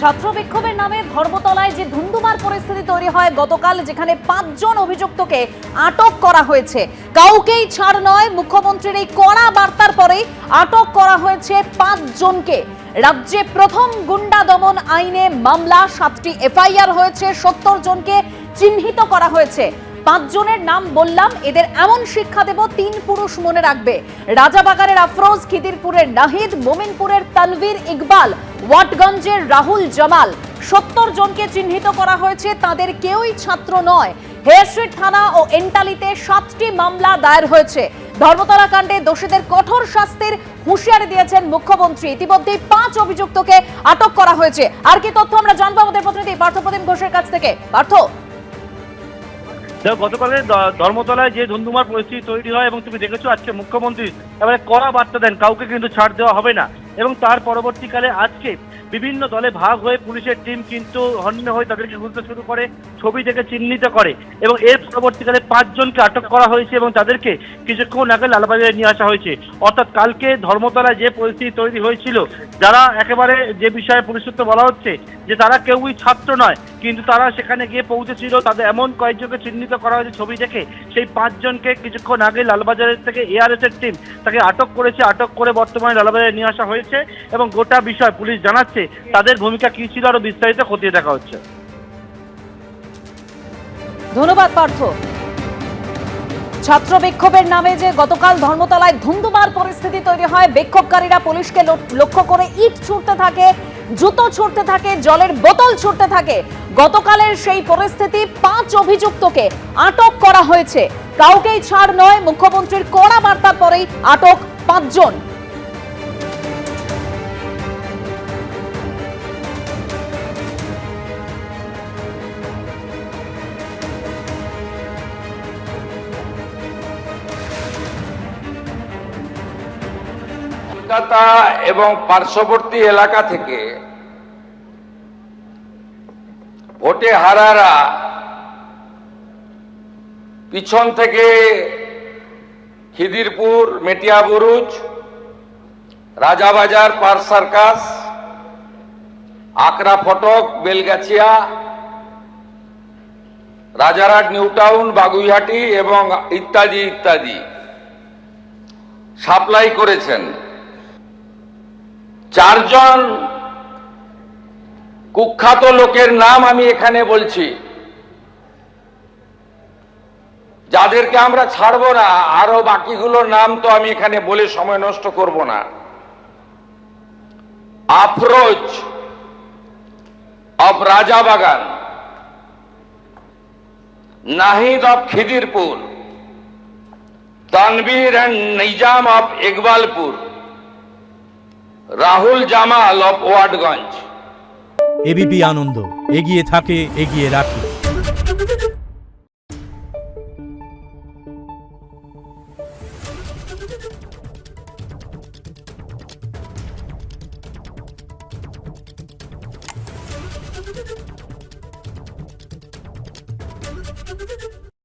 ছাত্র বিক্ষোভের নামে ধর্মতলায় যে ধুন্ধুমার পরিস্থিতি তৈরি হয় গতকাল, যেখানে 5 জন অভিযুক্তকে আটক করা হয়েছে। কাউকেই ছাড় নয়। মুখ্যমন্ত্রীর এই কড়া বার্তার পরেই আটক করা হয়েছে 5 জনকে। রাজ্যে প্রথম গুন্ডা দমন আইনে মামলা, 7টি এফআইআর হয়েছে, 70 জনকে চিহ্নিত করা হয়েছে। 5 জনের নাম বললাম, এদের এমন শিক্ষা দেব 3 পুরুষ মনে রাখবে। রাজাবাগানের আফরোজ, খিদিরপুরের নাহিদ, মোমিনপুরের তানভীর ইকবাল, ওয়াটগঞ্জের রাহুল জামাল। 70 জনকে চিহ্নিত করা হয়েছে, তাদের কেউই ছাত্র নয়। হেয়ারস্ট্রিট থানা ও এন্টালিতে 7টি মামলা দায়ের হয়েছে। ধর্মতলা কাণ্ডে দোষীদের কঠোর শাস্তির হুঁশিয়ারি দিয়েছেন মুখ্যমন্ত্রী। ইতিমধ্যেই 5 অভিযুক্তকে আটক করা হয়েছে। আর কি তথ্য আমরা জানবো আমাদের প্রতিনিধি পার্থপ্রতিম ঘোষের কাছ থেকে। পার্থ, গতকালে ধর্মতলায় যে ধুন্ধুমার পরিস্থিতি তৈরি হয় এবং তুমি দেখেছো আজকে মুখ্যমন্ত্রী এবারে কড়া বার্তা দেন, কাউকে কিন্তু ছাড় দেওয়া হবে না। এবং তার পরবর্তীকালে আজকে বিভিন্ন দলে ভাগ হয়ে পুলিশের টিম কিন্তু হন্য হয়ে তাদেরকে খুঁজতে শুরু করে, ছবি থেকে চিহ্নিত করে এবং এর পরবর্তীকালে 5 জনকে আটক করা হয়েছে এবং তাদেরকে কিছুক্ষণ আগে লালবাজারে নিয়ে আসা হয়েছে। অর্থাৎ কালকে ধর্মতলায় যে পরিস্থিতি তৈরি হয়েছিল, যারা একেবারে যে বিষয়ে পুলিশ সূত্রে বলা হচ্ছে যে তারা কেউই ছাত্র নয়, কিন্তু তারা সেখানে গিয়ে পৌঁছেছিল, তাদের এমন কয়েকজনকে চিহ্নিত করা হয়েছে ছবি দেখে। সেই 5 জনকে কিছুক্ষণ আগে লালবাজারের থেকে এআরএস এর টিম তাকে আটক করেছে। আটক করে বর্তমানে লালবাজারে নিয়ে আসা হয়েছে এবং গোটা বিষয় পুলিশ জানাচ্ছে তাদের ভূমিকা কি ছিল আরো বিস্তারিত খতিয়ে দেখা হচ্ছে। ধন্যবাদ পার্থ। ছাত্র বিক্ষোভের নামে যে গতকাল ধর্মতলায় ধুন্ধুমার পরিস্থিতি তৈরি হয়, বিক্ষোভকারীরা পুলিশকে লক্ষ্য করে ইট ছুঁড়তে থাকে, জুতো ছুঁড়তে থাকে, জলের বোতল ছুঁড়তে থাকে। গতকালের সেই পরিস্থিতি, 5 অভিযুক্তকে আটক করা হয়েছে। কাউকেই ছাড় নয়। মুখ্যমন্ত্রীর কড়া বার্তার পরেই আটক 5 জন। কলকাতা এবং পার্শ্ববর্তী এলাকা থেকে ভোটে হারারা পিছন থেকে খিদিরপুর, মেটিয়াবুরুজ, রাজাবাজার, পার্ক সার্কাস, আকরা ফটক, বেলগাছিয়া, রাজারহাট, নিউ টাউন, বাগুইহাটি এবং ইত্যাদি ইত্যাদি সাপ্লাই করেছেন। 4 জন কুখ্যাত লোকের নাম আমি এখানে বলছি, যাদেরকে আমরা ছাড়বো না। আরো বাকিগুলোর নাম তো আমি এখানে বলে সময় নষ্ট করব না। Afroz of Rajabagan, Nahid of Khidirpur, Tanvir and Nizam of Ekbalpur, Rahul Jamal of Watgunge. ABP Ananda, এগিয়ে থাকে, এগিয়ে রাখে।